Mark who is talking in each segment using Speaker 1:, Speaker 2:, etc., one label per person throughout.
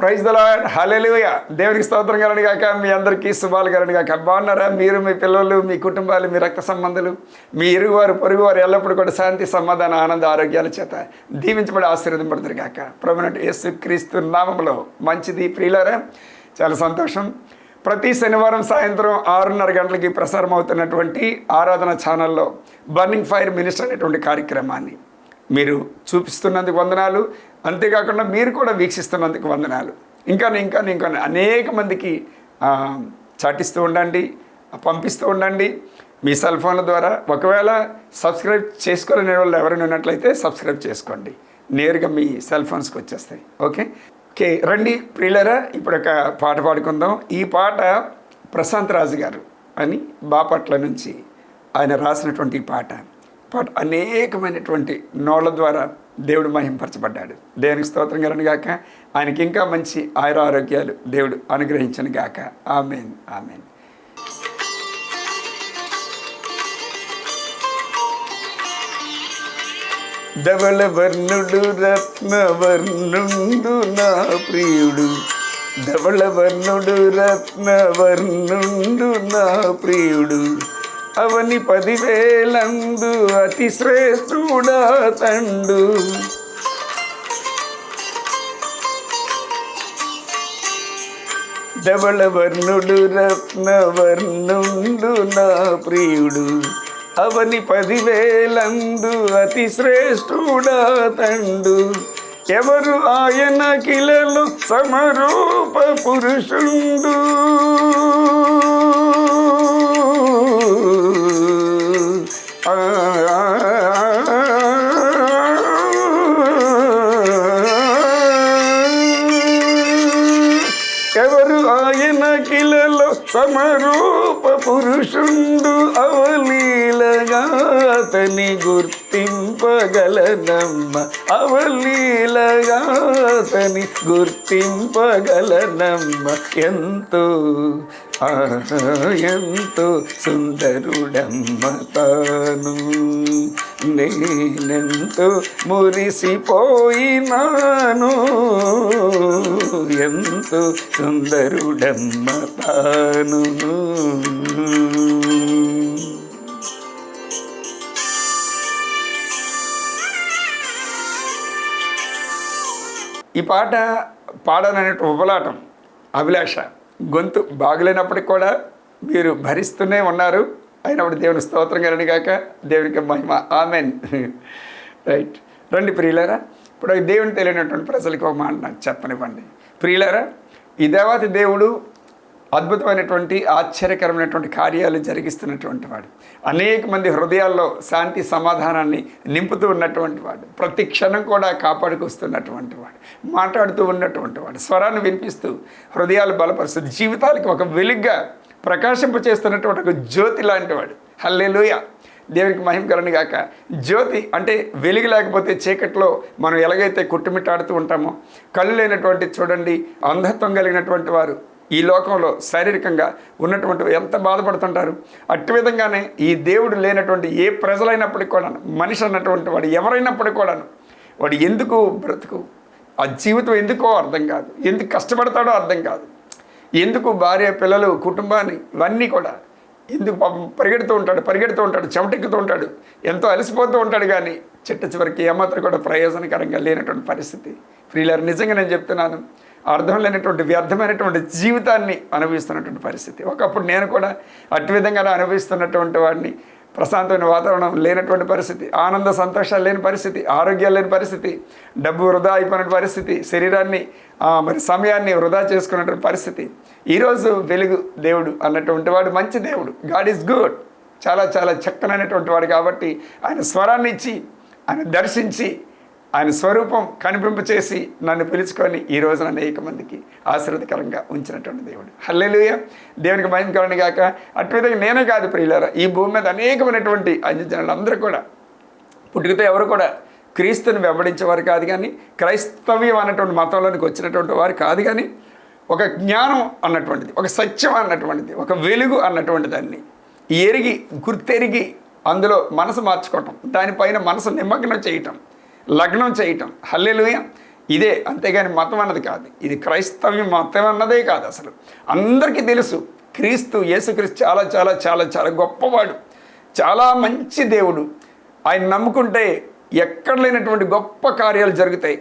Speaker 1: Praise the lord, హల్లెలూయా. దేవునికి స్తోత్రం కలుగును గాక. మీ అందరికీ శుభాలు కలుగును గాక. బాగున్నారా? మీరు, మీ పిల్లలు, మీ కుటుంబాలు, మీ రక్త సంబంధులు, మీ ఇరుగువారు, పొరుగువారు ఎల్లప్పుడూ కూడా శాంతి, సమాధాన, ఆనంద, ఆరోగ్యాల చేత దీవించబడి ఆశీర్వదింపడుతురు గాక. ప్రభువైన యేసుక్రీస్తు నామములో. మంచిది ప్రియులారా, చాలా సంతోషం. ప్రతి శనివారం సాయంత్రం 6:30 గంటలకి ప్రసారం అవుతున్నటువంటి ఆరాధన ఛానల్లో బర్నింగ్ ఫైర్ మినిస్టర్ అనేటువంటి కార్యక్రమాన్ని మీరు చూపిస్తున్నందుకు వందనాలు. అంతేకాకుండా మీరు కూడా వీక్షిస్తున్నందుకు వందనాలు. ఇంకా అనేక మందికి చాటిస్తూ ఉండండి, పంపిస్తూ ఉండండి మీ సెల్ ఫోన్ల ద్వారా. ఒకవేళ సబ్స్క్రైబ్ చేసుకోలేని వాళ్ళు ఎవరైనా ఉన్నట్లయితే సబ్స్క్రైబ్ చేసుకోండి, నేరుగా మీ సెల్ ఫోన్స్కి వచ్చేస్తాయి. ఓకే, రండి ప్రియులరా, ఇప్పుడు ఒక పాట పాడుకుందాం. ఈ పాట ప్రశాంత్ రాజు గారు అని బాపట్ల నుంచి ఆయన రాసినటువంటి ఈ పాట అనేకమైనటువంటి నోళ్ళ ద్వారా దేవుడు మహింపరచబడ్డాడు. దేవునికి స్తోత్రం కలుగును గాక. ఆయనకి ఇంకా మంచి ఆయుర ఆరోగ్యాలు దేవుడు అనుగ్రహించను గాక. ఆమేన్, ఆమేన్. ధవళవర్ణుడు రత్నవర్ణుండు నా ప్రియుడు, ధవళవర్ణుడు రత్నవర్ణుండు నా ప్రియుడు, అవని 10,000 అతి శ్రేష్ఠుడా తండు. ధవళవర్ణుడు రత్నవర్ణుండు నా ప్రియుడు, అవని 10,000 అతి శ్రేష్ఠుడా తండు. ఎవరు ఆయన కిలలో సమరూప పురుషుండు, ఎవరు ఆయన కిలలో సమరూప పురుషుండు, అవలీలగా అతని గుర్తింపగలనమ్మ, అవలీలగా అతని గుర్తింపగలనమ్మ. ఎంతో ఎంతో సుందరుడమ్మ తాను, నేనెంతో మురిసిపోయినాను, ఎంతో సుందరుడమ్మ తాను. ఈ పాట పాడాలనే ఉపలాటం, అభిలాష. గొంతు బాగలేనప్పటికి కూడా మీరు భరిస్తూనే ఉన్నారు. అయినప్పుడు దేవుని స్తోత్రం కలుగును గాక. దేవునికి మహిమ. ఆమెన్. రైట్, రండి ప్రియులారా. ఇప్పుడు దేవుని తెలియనటువంటి ప్రజలకు ఒక మాట నాకు చెప్పనివ్వండి. ప్రియులారా, ఈ దేవాతి దేవుడు అద్భుతమైనటువంటి ఆశ్చర్యకరమైనటువంటి కార్యాలు జరిగిస్తున్నటువంటి వాడు. అనేక మంది హృదయాల్లో శాంతి సమాధానాన్ని నింపుతూ ఉన్నటువంటి వాడు. ప్రతి క్షణం కూడా కాపాడుకొస్తున్నటువంటి వాడు. మాట్లాడుతూ ఉన్నటువంటి వాడు. స్వరాన్ని వినిపిస్తూ హృదయాలు బలపరుస్తూ జీవితాలకి ఒక వెలుగ్గా ప్రకాశింపచేస్తున్నటువంటి ఒక జ్యోతి లాంటి వాడు. హల్లెలూయా, దేవునికి మహిమ కలుగును గాక. జ్యోతి అంటే వెలుగు లేకపోతే చీకట్లో మనం ఎలాగైతే కుట్టుమిట్టాడుతూ ఉంటామో, కళ్ళు లేనటువంటి చూడండి అంధత్వం కలిగినటువంటి వారు ఈ లోకంలో శారీరకంగా ఉన్నటువంటి ఎంత బాధపడుతుంటారు. అట్టి విధంగానే ఈ దేవుడు లేనటువంటి ఏ ప్రజలైనప్పటికీ కూడాను, మనిషి అన్నటువంటి వాడు ఎవరైనప్పటికీ కూడాను, వాడు ఎందుకు బ్రతుకు, ఆ జీవితం ఎందుకో అర్థం కాదు, ఎందుకు కష్టపడతాడో అర్థం కాదు, ఎందుకు భార్య పిల్లలు కుటుంబాన్ని ఇవన్నీ కూడా ఎందుకు పరిగెడుతూ ఉంటాడు, చెమటెక్కుతూ ఉంటాడు, ఎంతో అలసిపోతూ ఉంటాడు. కానీ చివరికి ఏమాత్రం కూడా ప్రయోజనకరంగా లేనటువంటి పరిస్థితి. ప్రియులారు, నిజంగా నేను చెప్తున్నాను, అర్థం లేనటువంటి వ్యర్థమైనటువంటి జీవితాన్ని అనుభవిస్తున్నటువంటి పరిస్థితి. ఒకప్పుడు నేను కూడా అట్టి విధంగానే అనుభవిస్తున్నటువంటి వాడిని. ప్రశాంతమైన వాతావరణం లేనటువంటి పరిస్థితి, ఆనంద సంతోషాలు లేని పరిస్థితి, ఆరోగ్యాలు లేని పరిస్థితి, డబ్బు వృధా అయిపోయిన పరిస్థితి, శరీరాన్ని మరి సమయాన్ని వృధా చేసుకున్నటువంటి పరిస్థితి. ఈరోజు వెలుగు దేవుడు అన్నటువంటి వాడు మంచి దేవుడు. God is good. చాలా చాలా చక్కనైనటువంటి వాడు. కాబట్టి ఆయన స్వరాన్ని ఇచ్చి, ఆయన దర్శించి, ఆయన స్వరూపం కనిపింపచేసి నన్ను పిలుచుకొని ఈ రోజున అనేక మందికి ఆశీర్వదకరంగా ఉంచినటువంటి దేవుడు. హల్లెలూయా, దేవునికి మహిమ కలుగును గాక. అటు విధంగా నేనే కాదు ప్రియులారా, ఈ భూమి మీద అనేకమైనటువంటి అన్యజనులు అందరూ కూడా పుట్టుకతో ఎవరు కూడా క్రీస్తుని వెంబడించేవారు కాదు, కానీ క్రైస్తవ్యం అన్నటువంటి మతంలోనికి వచ్చినటువంటి వారు కాదు, కానీ ఒక జ్ఞానం అన్నటువంటిది, ఒక సత్యం అన్నటువంటిది, ఒక వెలుగు అన్నటువంటి దాన్ని ఎరిగి గుర్తెరిగి అందులో మనసు మార్చుకోవటం, దానిపైన మనసు నిమగ్నం చేయటం, లగ్నం చేయటం. హల్లెలూయా, ఇదే, అంతేగాని మతం అన్నది కాదు. ఇది క్రైస్తవ్యం మతం అన్నదే కాదు. అసలు అందరికీ తెలుసు క్రీస్తు, యేసుక్రీస్తు చాలా చాలా చాలా చాలా గొప్పవాడు, చాలా మంచి దేవుడు. ఆయన నమ్ముకుంటే ఎక్కడ లేనటువంటి గొప్ప కార్యాలు జరుగుతాయి,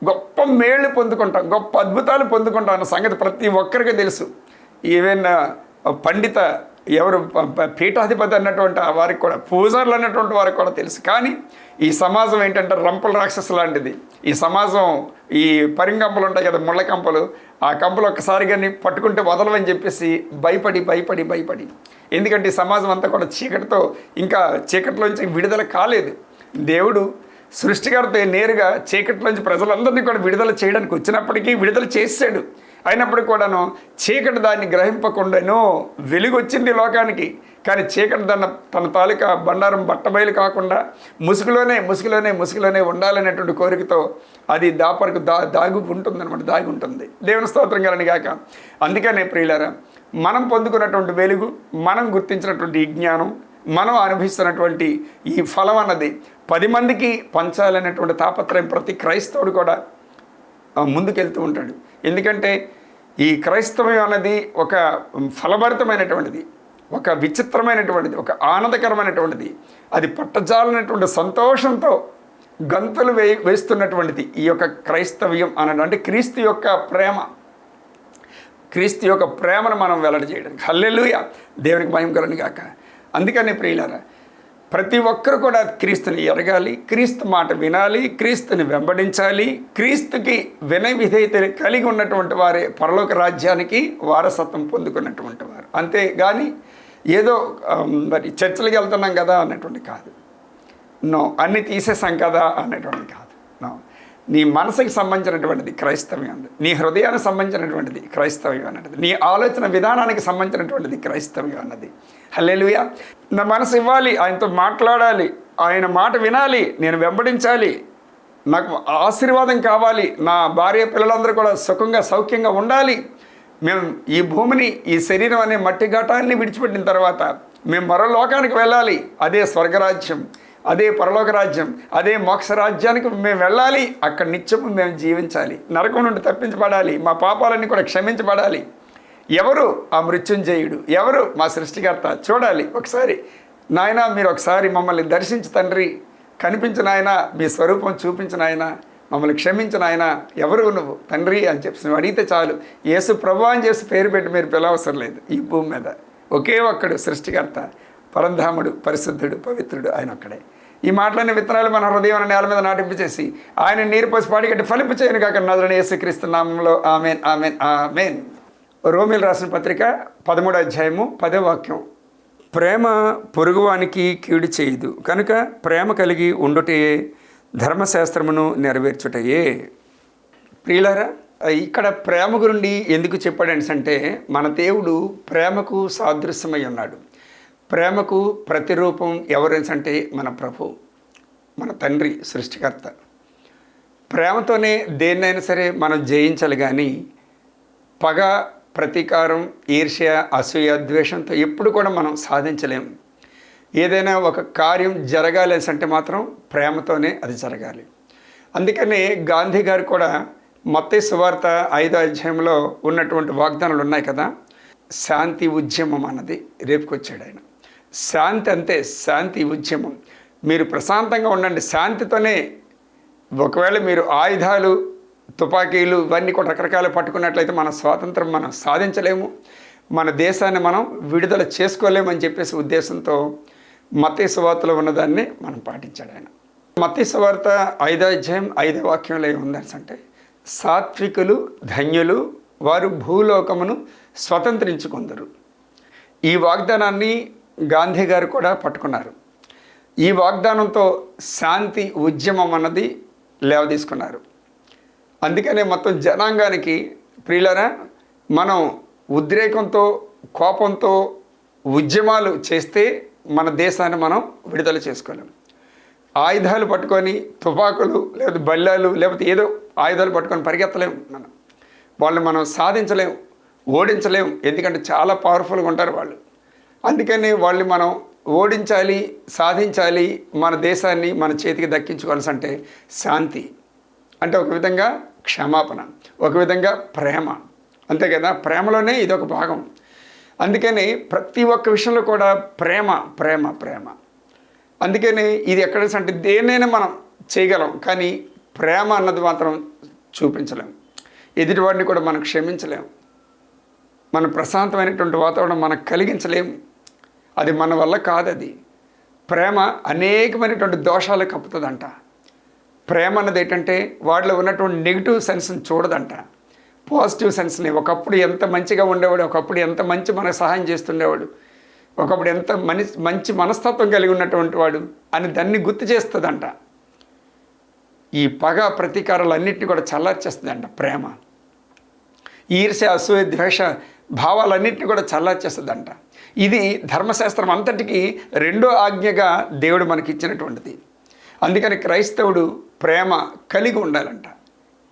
Speaker 1: గొప్ప మేళ్ళు పొందుకుంటాం, గొప్ప అద్భుతాలు పొందుకుంటాం అన్న సంగతి ప్రతి ఒక్కరికి తెలుసు. ఈవెన్ పండిత ఎవరు పీఠాధిపతి అన్నటువంటి వారికి కూడా, పూజారులు అన్నటువంటి వారికి కూడా తెలుసు. కానీ ఈ సమాజం ఏంటంటే రంపల రాక్షసు లాంటిది. ఈ సమాజం ఈ పరిగంపలు ఉంటాయి కదా, ముళ్ళ కంపలు, ఆ కంపలు ఒక్కసారిగా పట్టుకుంటే వదలవని చెప్పేసి భయపడి భయపడి భయపడి, ఎందుకంటే ఈ సమాజం అంతా కూడా చీకటితో, ఇంకా చీకటిలోంచి విడుదల కాలేదు. దేవుడు సృష్టికర్త నేరుగా చీకటిలోంచి ప్రజలందరినీ కూడా విడుదల చేయడానికి వచ్చినప్పటికీ విడుదల చేశాడు. అయినప్పటికీ కూడాను చీకటి దాన్ని గ్రహింపకుండాను వెలుగు వచ్చింది లోకానికి. కానీ చీకటి తన తాలూకా బండారం బట్టబయలు కాకుండా ముసుగులోనే ఉండాలనేటువంటి కోరికతో అది దాపరకు దాగి ఉంటుందన్నమాట, దాగి ఉంటుంది. దేవుని స్తోత్రం కలని గాక. అందుకనే ప్రియులారా, మనం పొందుకున్నటువంటి వెలుగు, మనం గుర్తించినటువంటి ఈ జ్ఞానం, మనం అనుభవిస్తున్నటువంటి ఈ ఫలం అన్నది 10 మందికి పంచాలనేటువంటి తాపత్రయం ప్రతి క్రైస్తవుడు కూడా ముందుకెళ్తూ ఉంటాడు. ఎందుకంటే ఈ క్రైస్తవం అన్నది ఒక ఫలభరితమైనటువంటిది, ఒక విచిత్రమైనటువంటిది, ఒక ఆనందకరమైనటువంటిది. అది పట్టజాలనేటువంటి సంతోషంతో గంతులు వేస్తున్నటువంటిది ఈ యొక్క క్రైస్తవ్యం అనడం. అంటే క్రీస్తు యొక్క ప్రేమను మనం వెల్లడి చేయడానికి. హల్లెలూయా, దేవునికి మహిమ కలుగును గాక. అందుకనే ప్రియులారా, ప్రతి ఒక్కరు కూడా క్రీస్తుని ఎరగాలి, క్రీస్తు మాట వినాలి, క్రీస్తుని వెంబడించాలి. క్రీస్తుకి వినయ విధేయతలు కలిగి ఉన్నటువంటి వారే పరలోక రాజ్యానికి వారసత్వం పొందుకున్నటువంటి వారు. అంతేగాని ఏదో మరి చర్చలకు వెళ్తున్నాం కదా అన్నటువంటి కాదు. నో, అన్నీ తీసేసాం కదా అన్నటువంటి కాదు. నో, నీ మనసుకి సంబంధించినటువంటిది క్రైస్తవ్యం అన్నది, నీ హృదయానికి సంబంధించినటువంటిది క్రైస్తవ్యం అన్నది, నీ ఆలోచన విధానానికి సంబంధించినటువంటిది క్రైస్తవ్యం అన్నది. హల్లెలూయా. నా మనసు ఇవ్వాలి, ఆయనతో మాట్లాడాలి, ఆయన మాట వినాలి, నేను వెంబడించాలి, నాకు ఆశీర్వాదం కావాలి, నా భార్య పిల్లలందరూ కూడా సుఖంగా సౌఖ్యంగా ఉండాలి. మేము ఈ భూమిని, ఈ శరీరం అనే మట్టి ఘటాన్ని విడిచిపెట్టిన తర్వాత మేము మరో లోకానికి వెళ్ళాలి. అదే స్వర్గరాజ్యం, అదే పరలోక రాజ్యం, అదే మోక్ష రాజ్యానికి మేము వెళ్ళాలి. అక్కడ నిత్యము మేము జీవించాలి, నరకం నుండి తప్పించబడాలి, మా పాపాలన్నీ కూడా క్షమించబడాలి. ఎవరు ఆ మృత్యుంజయుడు? ఎవరు? మా సృష్టికర్త. చూడాలి ఒకసారి, నాయన మీరు ఒకసారి మమ్మల్ని దర్శించు తండ్రి, కనిపించిన ఆయన, మీ స్వరూపం చూపించిన ఆయన, మమ్మల్ని క్షమించిన ఆయన, ఎవరు నువ్వు తండ్రి అని చెప్పి నువ్వు అడిగితే చాలు. యేసు ప్రభువా అని చేసి పేరు పెట్టి మీరు పిలవసరం లేదు. ఈ భూమి మీద ఒకే ఒక్కడు సృష్టికర్త, పరంధాముడు, పరిశుద్ధుడు, పవిత్రుడు, ఆయన ఒక్కడే. ఈ మాటలన్నీ విత్తనాలు మన హృదయం నేల మీద నాటింపచేసి ఆయన నీరు పోసి పాడిగట్టి ఫలింపు చేయను కాక నజరుడైన యేసుక్రీస్తు నామములో ఆమెన్, ఆమెన్, ఆమెన్. రోమీయులకు రాసిన పత్రిక 13వ అధ్యాయము 10వ వాక్యం. ప్రేమ పొరుగువానికి కీడు చేయదు కనుక ప్రేమ కలిగి ఉండుటయే ధర్మశాస్త్రమును నెరవేర్చుటయే. ప్రియులారా, ఇక్కడ ప్రేమ గురించి ఎందుకు చెప్పాడంటే, మన దేవుడు ప్రేమకు సాదృశ్యమై ఉన్నాడు. ప్రేమకు ప్రతిరూపం ఎవరంటే మన ప్రభు, మన తండ్రి, సృష్టికర్త. ప్రేమతోనే దేన్నైనా సరే మనం జయించాలి. కానీ పగ, ప్రతీకారం, ఈర్ష్య, అసూయ, ద్వేషంతో ఎప్పుడు కూడా మనం సాధించలేము. ఏదైనా ఒక కార్యం జరగాలి అంటే మాత్రం ప్రేమతోనే అది జరగాలి. అందుకనే గాంధీ గారు కూడా మత్తయి సువార్త 5వ అధ్యాయంలో ఉన్నటువంటి వాగ్దానాలు ఉన్నాయి కదా, శాంతి ఉద్యమం అన్నది రేపుకొచ్చాడు ఆయన. శాంతి అంతే, శాంతి ఉద్యమం. మీరు ప్రశాంతంగా ఉండండి, శాంతితోనే. ఒకవేళ మీరు ఆయుధాలు, తుపాకీలు ఇవన్నీ కూడా రకరకాలు పట్టుకున్నట్లయితే మన స్వాతంత్రం మనం సాధించలేము, మన దేశాన్ని మనం విడుదల చేసుకోలేమని చెప్పేసి ఉద్దేశంతో మత్తయి సువార్తలో ఉన్నదాన్ని మనం పాటించాడు ఆయన. మత్తయి సువార్త 5వ అధ్యాయం 5వ వాక్యంలో ఏముందంటే, సాత్వికులు ధన్యులు, వారు భూలోకమును స్వతంత్రించుకుందరు. ఈ వాగ్దానాన్ని గాంధీ గారు కూడా పట్టుకున్నారు. ఈ వాగ్దానంతో శాంతి ఉద్యమం అన్నది లేవదీసుకున్నారు. అందుకనే మొత్తం జనాంగానికి, ప్రియులారా, మనం ఉద్రేకంతో, కోపంతో ఉద్యమాలు చేస్తే మన దేశాన్ని మనం విడుదల చేసుకోలేము. ఆయుధాలు పట్టుకొని, తుపాకులు లేకపోతే బల్లాలు లేకపోతే ఏదో ఆయుధాలు పట్టుకొని పరిగెత్తలేము. వాళ్ళని మనం సాధించలేము, ఓడించలేము. ఎందుకంటే చాలా పవర్ఫుల్గా ఉంటారు వాళ్ళు. అందుకని వాళ్ళని మనం ఓడించాలి, సాధించాలి, మన దేశాన్ని మన చేతికి దక్కించుకోవాల్సి అంటే శాంతి. అంటే ఒక విధంగా క్షమాపణ, ఒక విధంగా ప్రేమ, అంతే కదా. ప్రేమలోనే ఇదొక భాగం. అందుకని ప్రతి ఒక్క విషయంలో కూడా ప్రేమ ప్రేమ ప్రేమ. అందుకని ఇది ఎక్కడ అంటే దేన్నైనా మనం చేయగలం, కానీ ప్రేమ అన్నది మాత్రం చూపించలేం. ఎదుటివాడిని కూడా మనం క్షమించలేం. మన ప్రశాంతమైనటువంటి వాతావరణం మనకు కలిగించలేము. అది మన వల్ల కాదు. అది ప్రేమ అనేకమైనటువంటి దోషాలు కప్పుతుందంట. ప్రేమ అన్నది ఏంటంటే వాడిలో ఉన్నటువంటి నెగిటివ్ సెన్స్ని చూడదంట, పాజిటివ్ సెన్స్ని. ఒకప్పుడు ఎంత మంచిగా ఉండేవాడు, ఒకప్పుడు ఎంత మంచి మనకు సహాయం చేస్తుండేవాడు, ఒకప్పుడు ఎంత మంచి మనస్తత్వం కలిగి ఉన్నటువంటి వాడు అని దాన్ని గుర్తు చేస్తుందంట. ఈ పగ ప్రతీకారాలన్నింటినీ కూడా చల్లార్చేస్తుందంట ప్రేమ. ఈర్ష్య అసూయ ద్వేష భావాలన్నింటినీ కూడా చల్లార్చేస్తుందంట. ఇది ధర్మశాస్త్రం అంతటికీ రెండో ఆజ్ఞగా దేవుడు మనకి ఇచ్చినటువంటిది. అందుకని క్రైస్తవుడు ప్రేమ కలిగి ఉండాలంట.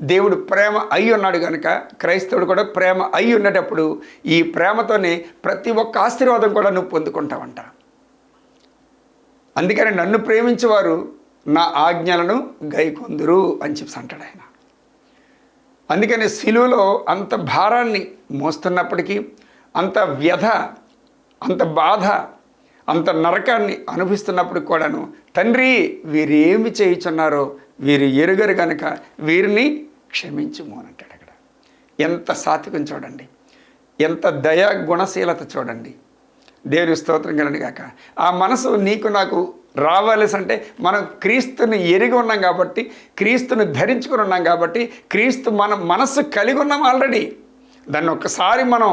Speaker 1: దేవుడు ప్రేమ అయి ఉన్నాడు కనుక క్రైస్తవుడు కూడా ప్రేమ అయి ఉండేటప్పుడు ఈ ప్రేమతోనే ప్రతి ఒక్క ఆశీర్వాదం కూడా నువ్వు పొందుకుంటావంట. అందుకని నన్ను ప్రేమించేవారు నా ఆజ్ఞలను గైకొందురు అని చెప్పి అంటాడు ఆయన. అందుకని సిలువలో అంత భారాన్ని మోస్తున్నప్పటికీ, అంత వ్యధ, అంత బాధ, అంత నరకాన్ని అనుభవిస్తున్నప్పుడు కూడాను తండ్రి వీరేమి చేయుచున్నారో వీరు ఎరుగరు కనుక వీరిని క్షమించుము అని అంటాడు. అక్కడ ఎంత సాత్వికం చూడండి, ఎంత దయా గుణశీలత చూడండి. దేవుని స్తోత్రం కలండి కాక. ఆ మనసు నీకు నాకు రావాల్సి అంటే మనం క్రీస్తుని ఎరిగి ఉన్నాం కాబట్టి, క్రీస్తుని ధరించుకుని ఉన్నాం కాబట్టి, క్రీస్తు మన మనస్సు కలిగి ఉన్నాం ఆల్రెడీ. దాన్ని ఒక్కసారి మనం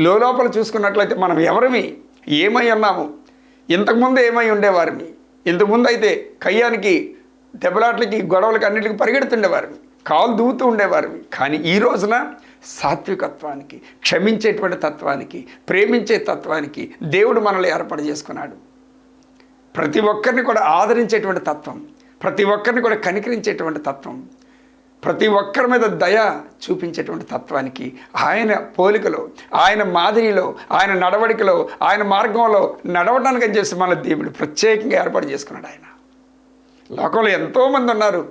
Speaker 1: లోపల చూసుకున్నట్లయితే మనం ఎవరిమి, ఏమై ఉన్నాము, ఇంతకుముందు ఏమై ఉండేవారిని. ఇంతకుముందు అయితే కయ్యానికి, దెబ్బలాట్లకి, గొడవలకి అన్నిటికీ పరిగెడుతుండేవారిని, కాలు దూవుతూ ఉండేవారిని. కానీ ఈ రోజున సాత్వికత్వానికి, క్షమించేటువంటి తత్వానికి, ప్రేమించే తత్వానికి దేవుడు మనల్ని ఏర్పాటు చేసుకున్నాడు. ప్రతి ఒక్కరిని కూడా ఆదరించేటువంటి తత్వం, ప్రతి ఒక్కరిని కూడా కనికరించేటువంటి తత్వం, ప్రతి ఒక్కరి మీద దయ చూపించేటువంటి తత్వానికి ఆయన పోలికలో, ఆయన మాదిరిలో, ఆయన నడవడికలో, ఆయన మార్గంలో నడవడానికి అని చేసి మన దేవుడు ప్రత్యేకంగా ఏర్పాటు చేసుకున్నాడు. ఆయన లోకంలో ఎంతోమంది ఉన్నారు,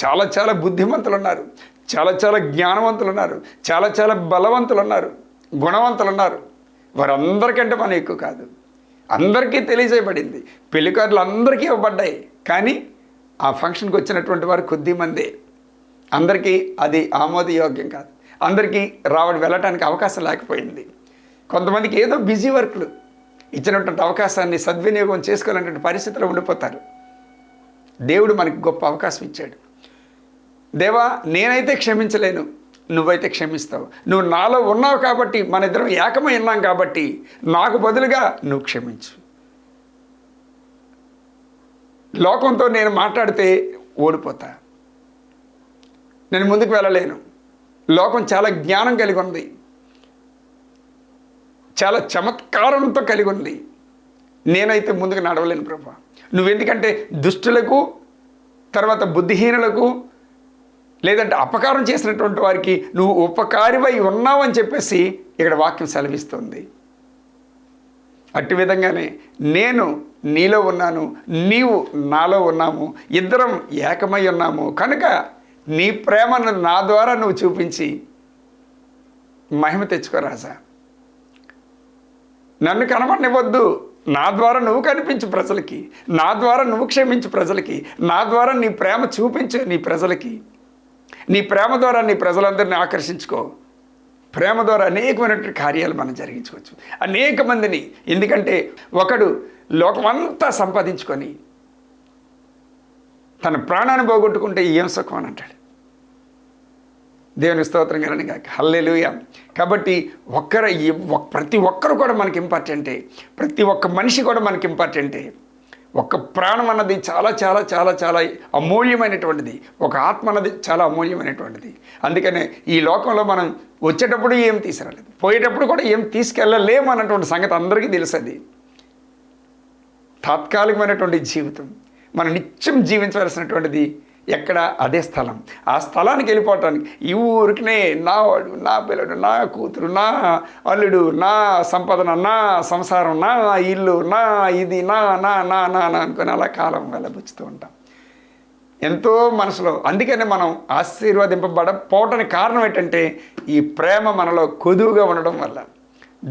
Speaker 1: చాలా చాలా బుద్ధిమంతులు ఉన్నారు, చాలా చాలా జ్ఞానవంతులు ఉన్నారు, చాలా చాలా బలవంతులు ఉన్నారు, గుణవంతులు ఉన్నారు. వారందరికంటే మనం ఎక్కువ కాదు. అందరికీ తెలియజేయబడింది, పెళ్లి కార్డులు అందరికీ ఇవ్వబడ్డాయి. కానీ ఆ ఫంక్షన్కి వచ్చినటువంటి వారు కొద్దిమందే. అందరికీ అది ఆమోదయోగ్యం కాదు. అందరికీ వెళ్ళటానికి అవకాశం లేకపోయింది. కొంతమందికి ఏదో బిజీ వర్క్లు ఇచ్చినటువంటి అవకాశాన్ని సద్వినియోగం చేసుకోవాలనే పరిస్థితిలో ఉండిపోతారు. దేవుడు మనకి గొప్ప అవకాశం ఇచ్చాడు. దేవా, నేనైతే క్షమించలేను, నువ్వైతే క్షమిస్తావు. నువ్వు నాలో ఉన్నావు కాబట్టి, మన ఇద్దరం ఏకమై ఉన్నాం కాబట్టి నాకు బదులుగా నువ్వు క్షమించు. లోకంతో నేను మాట్లాడితే ఓడిపోతా, నేను ముందుకు వెళ్ళలేను. లోకం చాలా జ్ఞానం కలిగి ఉంది, చాలా చమత్కారంతో కలిగి ఉంది. నేనైతే ముందుకు నడవలేను ప్రభా. నువ్వెందుకంటే దుష్టులకు, తర్వాత బుద్ధిహీనులకు, లేదంటే అపకారం చేసినటువంటి వారికి నువ్వు ఉపకారివై ఉన్నావని చెప్పేసి ఇక్కడ వాక్యం సెలవిస్తుంది. అట్టి విధంగానే నేను నీలో ఉన్నాను, నీవు నాలో ఉన్నాము, ఇద్దరం ఏకమై ఉన్నాము. కనుక నీ ప్రేమను నా ద్వారా నువ్వు చూపించి మహిమ తెచ్చుకో రాజా. నన్ను కనబడనివ్వద్దు, నా ద్వారా నువ్వు కనిపించు ప్రజలకి, నా ద్వారా నువ్వు క్షమించు ప్రజలకి, నా ద్వారా నీ ప్రేమ చూపించు నీ ప్రజలకి. నీ ప్రేమ ద్వారా నీ ప్రజలందరినీ ఆకర్షించుకో. ప్రేమ ద్వారా అనేకమైనటువంటి కార్యాలు మనం జరిగించుకోవచ్చు, అనేక మందిని. ఎందుకంటే ఒకడు లోకమంతా సంపాదించుకొని తన ప్రాణాన్ని పోగొట్టుకుంటే ఏం సుఖం అని అంటాడు. దేవుని స్తోత్రం కలని కాక. హల్లెలూయా. కాబట్టి ప్రతి ఒక్కరు కూడా మనకి ఇంపార్టెంటే, ప్రతి ఒక్క మనిషి కూడా మనకి ఇంపార్టెంటే. ఒక్క ప్రాణం అన్నది చాలా చాలా చాలా చాలా అమూల్యమైనటువంటిది, ఒక ఆత్మ అన్నది చాలా అమూల్యమైనటువంటిది. అందుకనే ఈ లోకంలో మనం వచ్చేటప్పుడు ఏం తీసుకురాలేదు, పోయేటప్పుడు కూడా ఏం తీసుకెళ్ళలేము అన్నటువంటి సంగతి అందరికీ తెలుసది. తాత్కాలికమైనటువంటి జీవితం, మనం నిత్యం జీవించవలసినటువంటిది ఎక్కడ? అదే స్థలం. ఆ స్థలానికి వెళ్ళిపోవటానికి ఈ ఊరికినే నా వాడు, నా పిల్లడు, నా కూతురు, నా అల్లుడు, నా సంపాదన, నా సంసారం, నా ఇల్లు, నా ఇది, నా నా నా నా నా అనుకుని అలా కాలం వెళ్ళబుచ్చుతూ ఉంటాం. ఎంతో మనసులో. అందుకనే మనం ఆశీర్వదింపబడపోవటానికి కారణం ఏంటంటే ఈ ప్రేమ మనలో కొదువుగా ఉండడం వల్ల.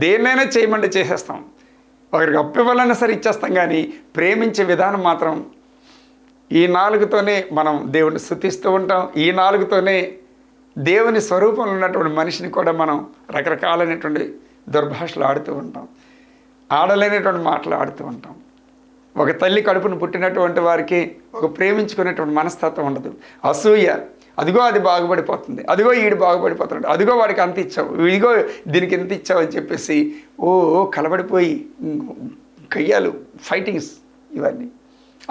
Speaker 1: దేన్నైనా చేయమంటే చేసేస్తాం, ఒకరికి అప్పు ఇవ్వాలన్నా సరే ఇచ్చేస్తాం, కానీ ప్రేమించే విధానం మాత్రం ఈ నాలుగుతోనే మనం దేవుని స్తుతిస్తూ ఉంటాం. ఈ నాలుగుతోనే దేవుని స్వరూపంలో ఉన్నటువంటి మనిషిని కూడా మనం రకరకాలైనటువంటి దుర్భాషలు ఆడుతూ ఉంటాం, ఆడలేనటువంటి మాటలు ఆడుతూ ఉంటాం. ఒక తల్లి కడుపును పుట్టినటువంటి వారికి ఒక ప్రేమించుకునేటువంటి మనస్తత్వం ఉండదు. అసూయ, అదిగో అది బాగుపడిపోతుంది, అదిగో ఈడు బాగుపడిపోతున్నాడు, అదిగో వాడికి అంత ఇచ్చావు, ఇదిగో దీనికి ఎంత ఇచ్చావు అని చెప్పేసి కలబడిపోయి కయ్యాలు, ఫైటింగ్స్, ఇవన్నీ.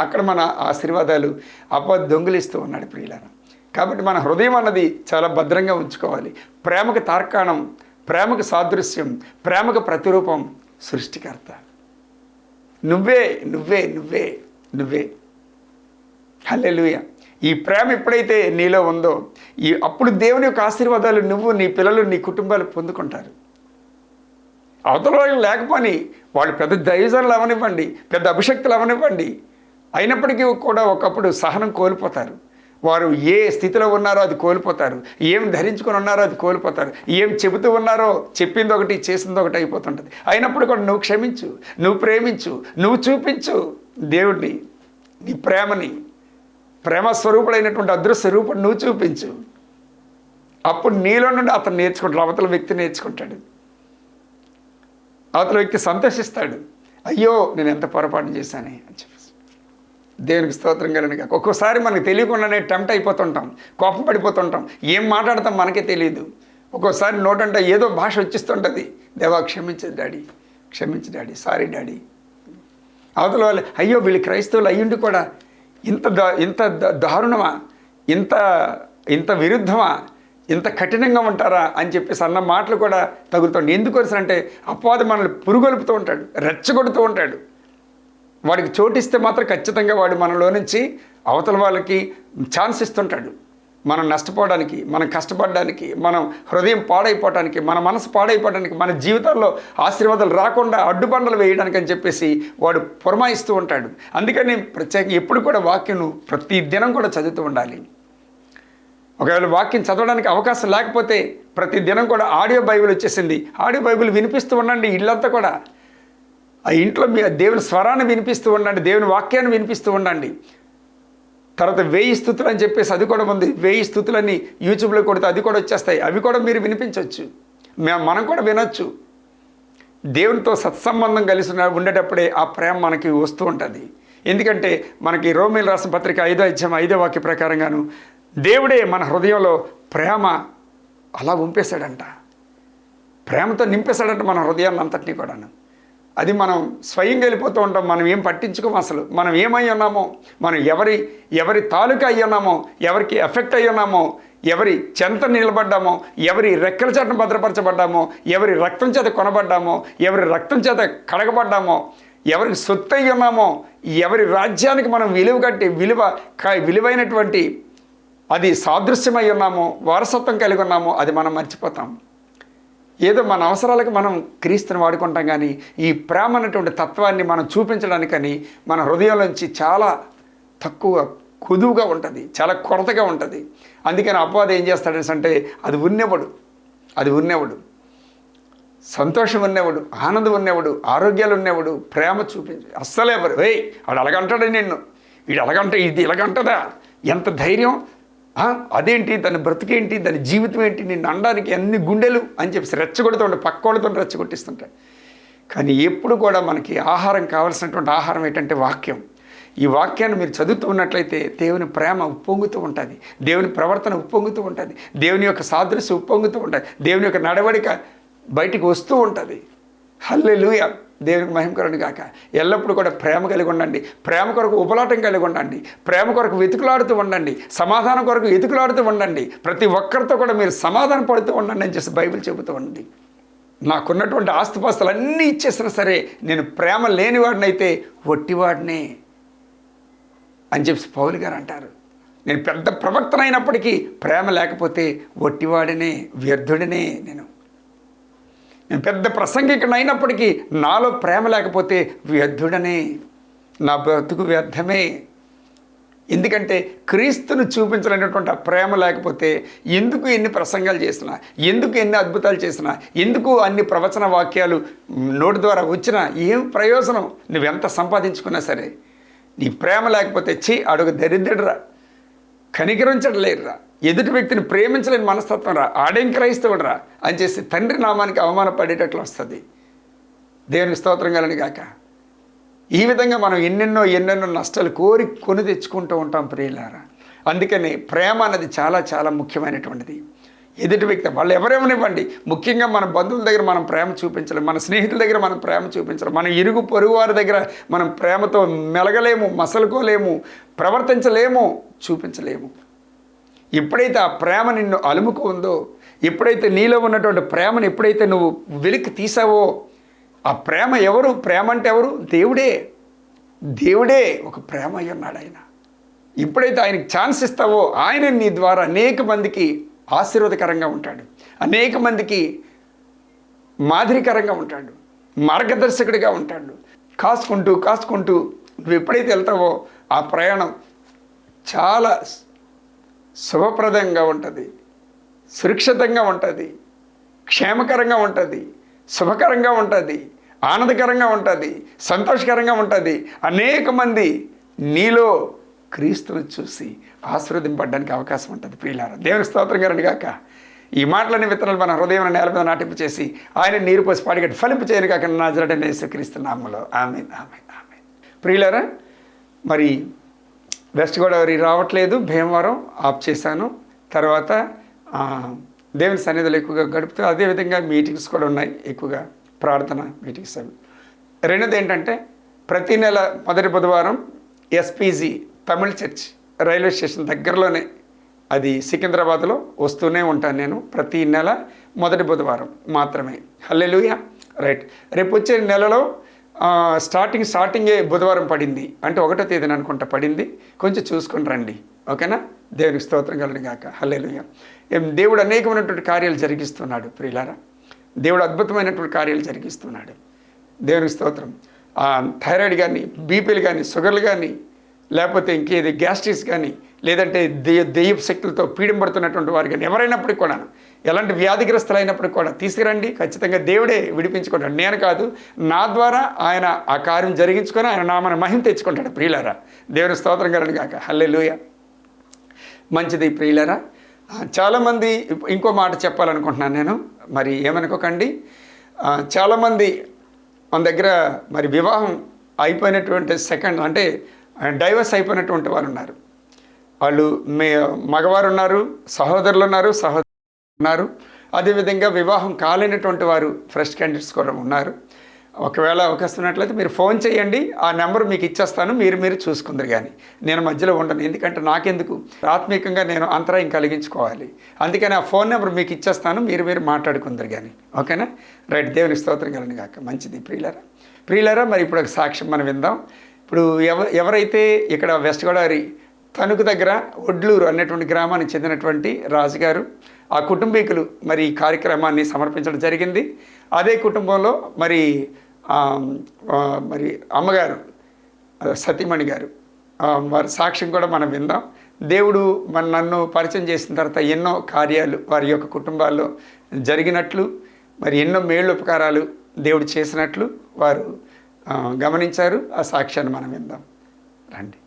Speaker 1: అక్కడ మన ఆశీర్వాదాలు దొంగిలిస్తూ ఉన్నాడు ప్రియులారా. కాబట్టి మన హృదయం అన్నది చాలా భద్రంగా ఉంచుకోవాలి. ప్రేమకు తార్కాణం, ప్రేమకు సాదృశ్యం, ప్రేమకు ప్రతిరూపం సృష్టికర్త. నువ్వే నువ్వే నువ్వే నువ్వే. హల్లెలూయా. ఈ ప్రేమ ఎప్పుడైతే నీలో ఉందో అప్పుడు దేవుని యొక్క ఆశీర్వాదాలు నువ్వు, నీ పిల్లలు, నీ కుటుంబాలు పొందుకుంటారు. అవతల వాళ్ళు లేకపోని వాళ్ళు పెద్ద దైవజనులు అవనివ్వండి, పెద్ద అభిషక్తులు అవనివ్వండి, అయినప్పటికీ కూడా ఒకప్పుడు సహనం కోల్పోతారు. వారు ఏ స్థితిలో ఉన్నారో అది కోల్పోతారు, ఏం ధరించుకొని ఉన్నారో అది కోల్పోతారు, ఏం చెబుతూ ఉన్నారో చెప్పింది ఒకటి చేసింది ఒకటి అయిపోతుంటుంది. అయినప్పుడు కూడా నువ్వు క్షమించు, నువ్వు ప్రేమించు, నువ్వు చూపించు దేవుడిని, నీ ప్రేమని, ప్రేమ స్వరూపుడైనటువంటి అదృశ్య రూపుడు నువ్వు చూపించు. అప్పుడు నీలో నుండి అతను నేర్చుకుంటాడు, అవతల వ్యక్తి నేర్చుకుంటాడు, అవతల వ్యక్తి సంతోషిస్తాడు. అయ్యో నేను ఎంత పొరపాటు చేశానే అని చెప్పేసి. దేవునికి స్తోత్రం కలుగును. ఒక్కోసారి మనకు తెలియకుండానే టెంప్ట్ అయిపోతుంటాం, కోపం పడిపోతుంటాం, ఏం మాట్లాడతాం మనకే తెలియదు. ఒక్కోసారి నోటంటే ఏదో భాష వచ్చిస్తుంటుంది, దేవా క్షమించు డాడీ, క్షమించు డాడీ, సారీ డాడీ. అవతల వాళ్ళు అయ్యో వీళ్ళు క్రైస్తవులు అయ్యుండి కూడా ఇంత దారుణమా, ఇంత విరుద్ధమా, ఇంత కఠినంగా ఉంటారా అని చెప్పేసి అన్న మాటలు కూడా తగులుతుంది. ఎందుకు వరుసనంటే అపవాది మనల్ని పురుగొలుపుతూ ఉంటాడు, రెచ్చగొడుతూ ఉంటాడు. వాడికి చోటిస్తే మాత్రం ఖచ్చితంగా వాడు మనలో నుంచి అవతల వాళ్ళకి ఛాన్స్ ఇస్తుంటాడు. మనం నష్టపోవడానికి, మనం కష్టపడడానికి, మనం హృదయం పాడైపోవడానికి, మన మనసు పాడైపోవడానికి, మన జీవితాల్లో ఆశీర్వాదాలు రాకుండా అడ్డుబండలు వేయడానికి అని చెప్పేసి వాడు పురమాయిస్తూ ఉంటాడు. అందుకని ప్రత్యేకంగా ఎప్పుడు కూడా వాక్యం ప్రతి దినం కూడా చదువుతూ ఉండాలి. ఒకవేళ వాక్యం చదవడానికి అవకాశం లేకపోతే ప్రతి దినం కూడా ఆడియో బైబిల్ వచ్చేసింది, ఆడియో బైబిల్ వినిపిస్తూ ఉండండి. ఇల్లంతా కూడా ఆ ఇంట్లో మీ దేవుని స్వరాన్ని వినిపిస్తూ ఉండండి, దేవుని వాక్యాన్ని వినిపిస్తూ ఉండండి. తర్వాత 1000 స్తుతులు అని చెప్పేసి అది కూడా ఉంది. 1000 స్తుతులని యూట్యూబ్లో కొడితే అది కూడా వచ్చేస్తాయి, అవి కూడా మీరు వినిపించవచ్చు, మనం కూడా వినొచ్చు. దేవునితో సత్సంబంధం కలిసి ఉండేటప్పుడే ఆ ప్రేమ మనకి వస్తూ ఉంటుంది. ఎందుకంటే మనకి రోమీయులు రాసిన పత్రిక 5వ అధ్యాయం 5వ వాక్య ప్రకారంగాను దేవుడే మన హృదయంలో ప్రేమ అలా ఉంపేశాడంట, ప్రేమతో నింపేశాడంట మన హృదయాన్ని అంతటినీ కూడాను. అది మనం స్వయంగా వెళ్ళిపోతూ ఉంటాం, మనం ఏం పట్టించుకోము. అసలు మనం ఏమై ఉన్నామో, మనం ఎవరి తాలూకా అయ్యి ఉన్నామో, ఎవరికి ఎఫెక్ట్ అయ్యి ఉన్నామో, ఎవరి చెంత నిలబడ్డామో, ఎవరి రెక్కల చేత భద్రపరచబడ్డామో, ఎవరి రక్తం చేత కొనబడ్డామో, ఎవరి రక్తం చేత కడగబడ్డామో, ఎవరికి సొత్తు అయ్యి ఉన్నామో, ఎవరి రాజ్యానికి మనం విలువైనటువంటి అది సాదృశ్యమై ఉన్నామో, వారసత్వం కలిగి ఉన్నామో, అది మనం మర్చిపోతాం. ఏదో మన అవసరాలకు మనం క్రీస్తుని వాడుకుంటాం, కానీ ఈ ప్రేమ అన్నటువంటి తత్వాన్ని మనం చూపించడానికని మన హృదయంలోంచి చాలా తక్కువ కొదువుగా ఉంటుంది, చాలా కొరతగా ఉంటుంది. అందుకని అపవాది ఏం చేస్తాడంటే అది ఉన్నవాడు సంతోషం ఉన్నవాడు, ఆనందం ఉన్నవాడు, ఆరోగ్యాలు ఉన్నవాడు, ప్రేమ చూపించి అస్సలే ఎవరు వాడు అలాగంటాడు, నిన్ను వీడు అలాగంట, ఇది ఇలాగంటదా, ఎంత ధైర్యం, అదేంటి, దాని బ్రతికేంటి, దాని జీవితం ఏంటి, నిన్ను అనడానికి అన్ని గుండెలు అని చెప్పేసి రెచ్చగొడుతూ ఉంటాడు, పక్కోళ్ళతో రెచ్చగొట్టిస్తుంటాడు. కానీ ఎప్పుడు కూడా మనకి ఆహారం కావాల్సినటువంటి ఆహారం ఏంటంటే వాక్యం. ఈ వాక్యాన్ని మీరు చదువుతూ ఉన్నట్లయితే దేవుని ప్రేమ ఉప్పొంగుతూ ఉంటుంది, దేవుని ప్రవర్తన ఉప్పొంగుతూ ఉంటుంది, దేవుని యొక్క సాదృశ్యం ఉప్పొంగుతూ ఉంటుంది, దేవుని యొక్క నడవడిక బయటికి వస్తూ ఉంటుంది. హల్లెలూయా, దేవునికి మహిమకరుని గాక. ఎల్లప్పుడూ కూడా ప్రేమ కలిగి ఉండండి, ప్రేమ కొరకు ఉపలాటం కలిగి ఉండండి, ప్రేమ కొరకు వెతుకులాడుతూ ఉండండి, సమాధానం కొరకు వెతుకులాడుతూ ఉండండి. ప్రతి ఒక్కరితో కూడా మీరు సమాధానం పడుతూ ఉండండి అని చెప్పి బైబిల్ చెబుతూ ఉండండి. నాకున్నటువంటి ఆస్తుపాస్తులు అన్నీ ఇచ్చేసినా సరే నేను ప్రేమ లేనివాడినైతే ఒట్టివాడినే అని చెప్పి పౌలు గారు అంటారు. నేను పెద్ద ప్రవక్తన అయినప్పటికీ ప్రేమ లేకపోతే ఒట్టివాడినే, వ్యర్థుడినే. నేను పెద్ద ప్రసంగికుడు అయినప్పటికీ నాలో ప్రేమ లేకపోతే వ్యర్థుడనే, నా బ్రతుకు వ్యర్థమే. ఎందుకంటే క్రీస్తును చూపించలేనటువంటి ఆ ప్రేమ లేకపోతే ఎందుకు ఎన్ని ప్రసంగాలు చేసినా, ఎందుకు ఎన్ని అద్భుతాలు చేసినా, ఎందుకు అన్ని ప్రవచన వాక్యాలు నోటి ద్వారా వచ్చినా ఏం ప్రయోజనం? నువ్వెంత సంపాదించుకున్నా సరే నీ ప్రేమ లేకపోతే అడుగు దరిద్రుడురా, కనికరించడలేరురా, ఎదుటి వ్యక్తిని ప్రేమించలేని మనస్తత్వం రా, ఆడేం క్రైస్తవుడురా అని చేసి తండ్రి నామానికి అవమానపడేటట్లు వస్తుంది. దేవునికి స్తోత్రం కలని గాక. ఈ విధంగా మనం ఎన్నెన్నో నష్టాలు కొని తెచ్చుకుంటూ ఉంటాం ప్రియులారా. అందుకని ప్రేమ అన్నది చాలా చాలా ముఖ్యమైనటువంటిది. ఎదుటి వ్యక్తి వాళ్ళు ఎవరేమనివ్వండి, ముఖ్యంగా మన బంధువుల దగ్గర మనం ప్రేమ చూపించలేము, మన స్నేహితుల దగ్గర మనం ప్రేమ చూపించలేము, మన ఇరుగు పొరుగు వారి దగ్గర మనం ప్రేమతో మెలగలేము, మసలుకోలేము, ప్రవర్తించలేము, చూపించలేము. ఎప్పుడైతే ఆ ప్రేమ నిన్ను అలుముకు ఉందో, ఎప్పుడైతే నీలో ఉన్నటువంటి ప్రేమను ఎప్పుడైతే నువ్వు వెలికి తీసావో, ఆ ప్రేమ ఎవరు? ప్రేమ అంటే ఎవరు? దేవుడే ఒక ప్రేమ అయి ఉన్నాడు ఆయన. ఎప్పుడైతే ఆయనకి ఛాన్స్ ఇస్తావో ఆయన నీ ద్వారా అనేక మందికి ఆశీర్వాదకరంగా ఉంటాడు, అనేక మందికి మాదిరికరంగా ఉంటాడు, మార్గదర్శకుడిగా ఉంటాడు. కాసుకుంటూ నువ్వు ఎప్పుడైతే వెళ్తావో ఆ ప్రయాణం చాలా శుభప్రదంగా ఉంటుంది, సురక్షితంగా ఉంటుంది, క్షేమకరంగా ఉంటుంది, శుభకరంగా ఉంటుంది, ఆనందకరంగా ఉంటుంది, సంతోషకరంగా ఉంటుంది. అనేక మంది నీలో క్రీస్తును చూసి ఆశీర్వదింపడానికి అవకాశం ఉంటుంది ప్రియులారా. దేవుని స్తోత్రం గారండి గాక. ఈ మాటలని విత్తనాలు మన హృదయం నేల మీద నాటింపు చేసి ఆయన నీరు పోసి పాడిగట్టి ఫలింపు చేయను కాక నజరేయుడైన యేసుక్రీస్తు నామములో ఆమేన్ ఆమేన్ ఆమేన్. ప్రియులారా, మరి వెస్ట్ గోదావరి రావట్లేదు, భీమవరం ఆఫ్ చేశాను. తర్వాత దేవుని సన్నిధిలో ఎక్కువగా గడుపుతూ అదేవిధంగా మీటింగ్స్ కూడా ఉన్నాయి, ఎక్కువగా ప్రార్థన మీటింగ్స్ అవి. రెండోది ఏంటంటే ప్రతి నెల మొదటి బుధవారం SPG Tamil church railway station దగ్గరలోనే, అది సికింద్రాబాద్లో వస్తూనే ఉంటాను నేను. ప్రతి నెల మొదటి బుధవారం మాత్రమే. హల్లెలూయా. రైట్. రేపు వచ్చే నెలలో స్టార్టింగే బుధవారం పడింది, అంటే 1వ తేదీన అనుకుంటా పడింది. కొంచెం చూసుకొని రండి, ఓకేనా? దేవునికి స్తోత్రం కలుగును గాక. హల్లెలూయా. దేవుడు అనేకమైనటువంటి కార్యాలు జరిగిస్తున్నాడు ప్రియులారా. దేవుడు అద్భుతమైనటువంటి కార్యాలు జరిగిస్తున్నాడు. దేవునికి స్తోత్రం. థైరాయిడ్ కానీ, బీపీలు కానీ, షుగర్లు కానీ, లేకపోతే ఇంకేది గ్యాస్ట్రిక్స్ కానీ, లేదంటే దెయ్యపు శక్తులతో పీడింపడుతున్నటువంటి వారు కానీ ఎవరైనప్పటికి కూడా, ఎలాంటి వ్యాధిగ్రస్తులు అయినప్పటికీ కూడా తీసుకురండి. ఖచ్చితంగా దేవుడే విడిపించుకుంటాడు, నేను కాదు. నా ద్వారా ఆయన ఆ కార్యం జరిగించుకొని ఆయన నామన మహిమ తెచ్చుకుంటాడు ప్రియులారా. దేవుని స్తోత్రం కలుగును గాక. హల్లెలూయా. మంచిది ప్రియులారా. చాలామంది ఇంకో మాట చెప్పాలనుకుంటున్నాను నేను, మరి ఏమనుకోకండి. చాలామంది మన దగ్గర మరి వివాహం అయిపోయినటువంటి అంటే డైవర్స్ అయిపోయినటువంటి వారు ఉన్నారు. వాళ్ళు మగవారు ఉన్నారు, సహోదరులు ఉన్నారు, అదేవిధంగా వివాహం కాలేనటువంటి వారు ఫ్రెష్ క్యాండిడేట్స్ కూడా ఉన్నారు. ఒకవేళ అవకాశం ఉన్నట్లయితే మీరు ఫోన్ చేయండి, ఆ నెంబర్ మీకు ఇచ్చేస్తాను, మీరు చూసుకుందరు. కానీ నేను మధ్యలో ఉండను, ఎందుకంటే నాకెందుకు, ఆత్మీయంగా నేను అంతరాయం కలిగించుకోవాలి. అందుకని ఆ ఫోన్ నెంబర్ మీకు ఇచ్చేస్తాను, మీరు మాట్లాడుకుందరు కానీ, ఓకేనా? రైట్. దేవుని స్తోత్రం కలుగును గాక. మంచిది ప్రియులారా. మరి ఇప్పుడు ఒక సాక్ష్యం మనం విందాం. ఇప్పుడు ఎవరైతే ఇక్కడ వెస్ట్ గోదావరి తణుకు దగ్గర ఒడ్లూరు అనేటువంటి గ్రామానికి చెందినటువంటి రాజుగారు, ఆ కుటుంబీకులు మరి ఈ కార్యక్రమాన్ని సమర్పించడం జరిగింది. అదే కుటుంబంలో మరి అమ్మగారు సతీమణి గారు, వారి సాక్ష్యం కూడా మనం విందాం. దేవుడు నన్ను పరిచయం చేసిన తర్వాత ఎన్నో కార్యాలు వారి యొక్క కుటుంబాల్లో జరిగినట్లు, మరి ఎన్నో మేళ్ళు ఉపకారాలు దేవుడు చేసినట్లు వారు గమనించారు. ఆ సాక్ష్యాన్ని మనం విందాం రండి.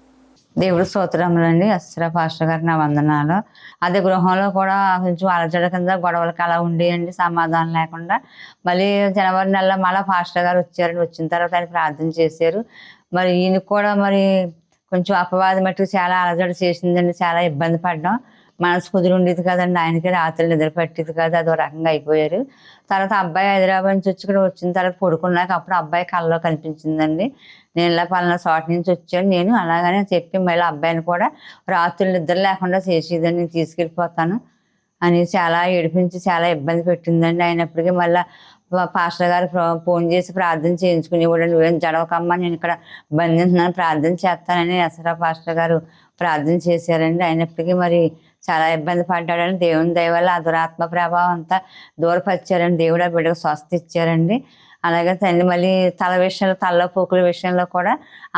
Speaker 2: దేవుడు స్తోత్రములండి. అస్సరా పాస్టర్ గారు నా వందనాలు. అదే గృహంలో కూడా కొంచెం అలజడ కింద గొడవలకి అలా ఉండేయండి, సమాధానం లేకుండా. మళ్ళీ జనవరి నెలలో మళ్ళీ పాస్టర్ గారు వచ్చారండి. వచ్చిన తర్వాత ఆయన ప్రార్థన చేశారు. మరి ఈయనకు కూడా మరి కొంచెం అపవాది మట్టుకు చాలా అలజడ చేసిందండి, చాలా ఇబ్బంది పడ్డాం. మనసు కుదిరి ఉండేది కదండి, ఆయనకి రాత్రులు నిద్ర పట్టేది కాదు, అదో రకంగా అయిపోయారు. తర్వాత అబ్బాయి హైదరాబాద్ నుంచి వచ్చి ఇక్కడ వచ్చిన తర్వాత పడుకున్నాక అప్పుడు అబ్బాయి కళ్ళలో కనిపించిందండి. నేను ఇలా పలానా చోట నుంచి వచ్చాను, నేను అలాగనే చెప్పి మళ్ళీ అబ్బాయిని కూడా రాత్రులు నిద్ర లేకుండా చేసేదని, నేను తీసుకెళ్ళిపోతాను అని చాలా ఏడిపించి చాలా ఇబ్బంది పెట్టిందండి. అయినప్పటికీ మళ్ళీ పాస్టర్ గారు ఫోన్ చేసి ప్రార్థన చేయించుకునేవాడు. నువ్వేం జడవకమ్మా, నేను ఇక్కడ బంధించున్నాను, ప్రార్థన చేస్తానని అసరా పాస్టర్ గారు ప్రార్థన చేశారండి. అయినప్పటికీ మరి చాలా ఇబ్బంది పడ్డాడని దేవుని దయ వల్ల ఆ దురాత్మ ప్రభావం అంతా దూరపరిచారండి. దేవుడు ఆ బిడ్డకు స్వస్థ ఇచ్చారండి. అలాగే తండ్రి మళ్ళీ తల విషయంలో, తలలో పోకుల విషయంలో కూడా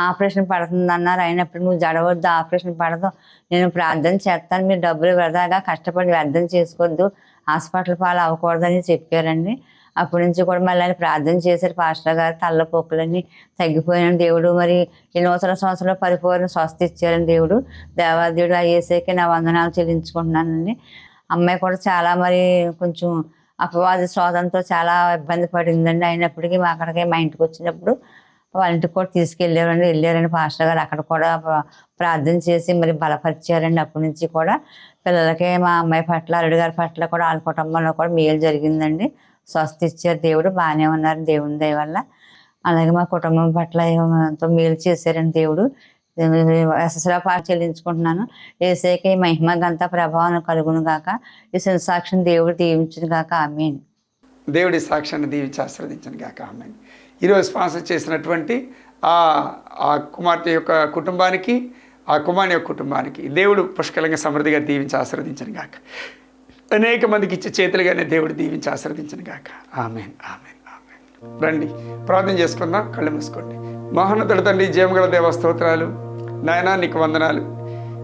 Speaker 2: ఆపరేషన్ పడుతుంది అన్నారు. అయినప్పుడు నువ్వు జడవద్దు, ఆపరేషన్ పడదు, నేను ప్రార్థన చేస్తాను, మీరు డబ్బులు వృధాగా కష్టపడి వ్యర్థం చేసుకోవద్దు, హాస్పిటల్ పాలు అవ్వకూడదని చెప్పారండి. అప్పటి నుంచి కూడా మళ్ళీ ఆయన ప్రార్థన చేశారు పాస్టర్ గారు. తల్ల పొక్కులన్నీ తగ్గిపోయిన దేవుడు మరి ఈ నూతన సంవత్సరంలో పరిపూర్ణ స్వస్థ ఇచ్చారని దేవాదేవుడు ఆ యేసుకే నా వందనాలు చెల్లించుకుంటున్నానండి. అమ్మాయి కూడా చాలా మరి కొంచెం అపవాది శోధనతో చాలా ఇబ్బంది పడిందండి. అయినప్పటికీ మా ఇంటికి వచ్చినప్పుడు వాళ్ళ ఇంటికి కూడా వెళ్ళారండి పాస్టర్ గారు. అక్కడ కూడా ప్రార్థన చేసి మరి బలపరిచారండి. అప్పటి నుంచి కూడా పిల్లలకి, మా అమ్మాయి పట్ల, అల్లుడి గారి పట్ల కూడా, వాళ్ళ కుటుంబంలో కూడా మేలు జరిగిందండి. స్వస్థ ఇచ్చారు దేవుడు, బాగానే ఉన్నారు దేవుని దయ వల్ల. అలాగే మా కుటుంబం పట్ల ఎంతో మేలు చేశారండి దేవుడు. పాట చెల్లించుకుంటున్నాను. యేసుకే మహిమ ఘనత ప్రభావం కలుగును గాక. ఈ సాక్షిని దేవుడు దీవించును గాక. ఆమేన్.
Speaker 1: దేవుడి సాక్ష్యాన్ని దీవించి ఆశీర్వదించను గాక. ఆమేన్. ఈరోజు స్పాన్సర్ చేసినటువంటి ఆ కుమార్తె యొక్క కుటుంబానికి, ఆ కుమారుని యొక్క కుటుంబానికి దేవుడు పుష్కలంగా సమృద్ధిగా దీవించి ఆశీర్వదించను గాక. అనేక మందికి ఇచ్చే చేతులుగానే దేవుడు దీవించి ఆశీర్వదించను గాక. ఆమేన్, ఆమేన్, ఆమేన్. రండి ప్రార్థన చేసుకుందాం. కళ్ళు మూసుకోండి. మహోన్నతుడు తండ్రి, జీవగల దేవ స్తోత్రాలు నాయనా, నీకు వందనాలు.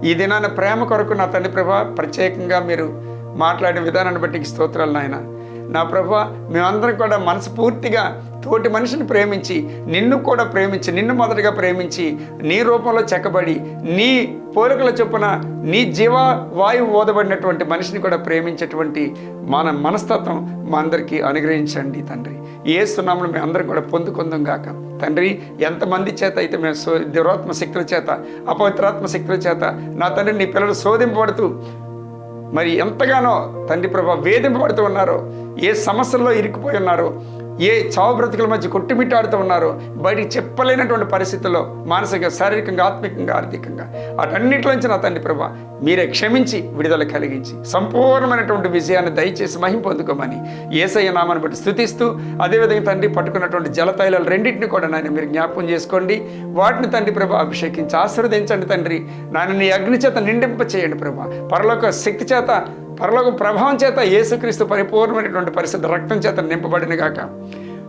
Speaker 1: ఈ దినాన ప్రేమ కొరకు నా తండ్రి ప్రభా ప్రత్యేకంగా మీరు మాట్లాడిన విధానాన్ని బట్టి స్తోత్రాలు నాయన. నా ప్రభా, మేమందరం కూడా మనస్ఫూర్తిగా తోటి మనిషిని ప్రేమించి, నిన్ను కూడా ప్రేమించి, నిన్ను మొదటిగా ప్రేమించి, నీ రూపంలో చెక్కబడి, నీ పోలికల చొప్పున నీ జీవవాయువు ఓదబడినటువంటి మనిషిని కూడా ప్రేమించేటువంటి మన మనస్తత్వం మా అందరికీ అనుగ్రహించండి తండ్రి. యేసు నామములో మేము అందరం కూడా పొందుకుందాం గాక తండ్రి. ఎంతమంది చేత అయితే మేము దురాత్మ శక్తుల చేత, అపవిత్రాత్మ శక్తుల చేత నా తండ్రి నీ పిల్లలు శోధింపబడుతూ మరి ఎంతగానో తండ్రి ప్రభా వేధింపబడుతూ ఉన్నారో, ఏ సమస్యల్లో ఇరుక్కుపోయి ఉన్నారో, ఏ చావు బ్రతుకుల మధ్య కొట్టుమిట్టాడుతూ ఉన్నారో, బయటికి చెప్పలేనటువంటి పరిస్థితుల్లో మానసికంగా, శారీరకంగా, ఆత్మికంగా, ఆర్థికంగా అటన్నిటిలోంచి నా తండ్రి ప్రభా మీరే క్షమించి విడుదల కలిగించి సంపూర్ణమైనటువంటి విజయాన్ని దయచేసి మహిమ పొందుకోమని యేసయ్య నామాన్ని బట్టి స్తుతిస్తూ, అదేవిధంగా తండ్రి పట్టుకున్నటువంటి జలతైలాలు రెండింటిని కూడా నాయన మీరు జ్ఞాపకం చేసుకోండి. వాటిని తండ్రి ప్రభా అభిషేకించి ఆశీర్వదించండి తండ్రి. నాయన నీ అగ్ని చేత నిండింప చేయండి ప్రభా. పరలోక శక్తి చేత, పరలోక ప్రభావం చేత యేసుక్రీస్తు పరిపూర్ణమైనటువంటి పరిశుద్ధ రక్తం చేత నింపబడిన గాక.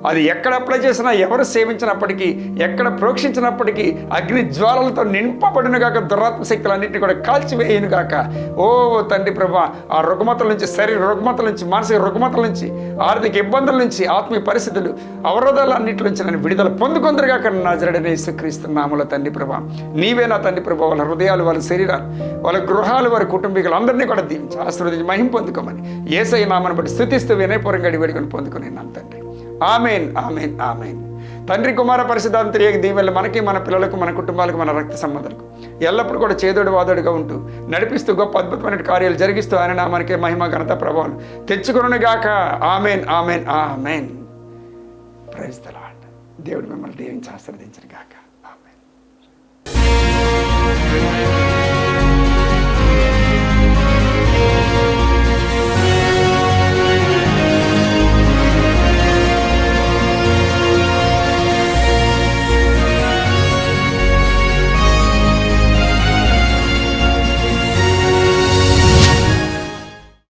Speaker 1: అది ఎక్కడ అప్లై చేసినా, ఎవరు సేవించినప్పటికీ, ఎక్కడ ప్రోక్షించినప్పటికీ అగ్ని జ్వాలలతో నింపబడిన గాక. దురాత్మ శక్తులన్నింటినీ కూడా కాల్చివేయను గాక. ఓ తండ్రి ప్రభా, ఆ రుగ్మతల నుంచి, శరీర రుగ్మతల నుంచి, మానసిక రుగ్మతల నుంచి, ఆర్థిక ఇబ్బందుల నుంచి, ఆత్మీయ పరిస్థితులు, అవరోధాలు అన్నింటి నుంచి నేను విడుదల పొందుకొందరుగాక. నాజరేయుడైన యేసుక్రీస్తు నామములో తండ్రి ప్రభా నీవే నా తండ్రి ప్రభా వాళ్ళ హృదయాలు, వాళ్ళ శరీరాలు, వాళ్ళ గృహాలు, వారి కుటుంబీకులు అందరినీ కూడా దీవించి ఆశీర్వదించి మహిమ పొందుకోమని యేసయ్య నామాన్ని బట్టి స్తుతిస్తూ వినయపూర్వకంగా అడివేడుకొని పొందుకుని నా తండ్రి. Amen, amen, amen. తండ్రి, కుమార పరిశుద్ధాత్మ త్రియేక దీవెనలు మనకి, మన పిల్లలకు, మన కుటుంబాలకు, మన రక్త సంబంధాలకు ఎల్లప్పుడూ కూడా చేదోడు వాదోడుగా ఉంటూ నడిపిస్తూ గొప్ప అద్భుతమైన కార్యాలు జరిగిస్తూ ఆయన నామానికే మహిమ ఘనత ప్రభావం తెచ్చుకొనును గాక. Amen, amen, amen. Praise the lord. దేవుడు మిమ్మల్ని దీవించి ఆశీర్వదించును గాక.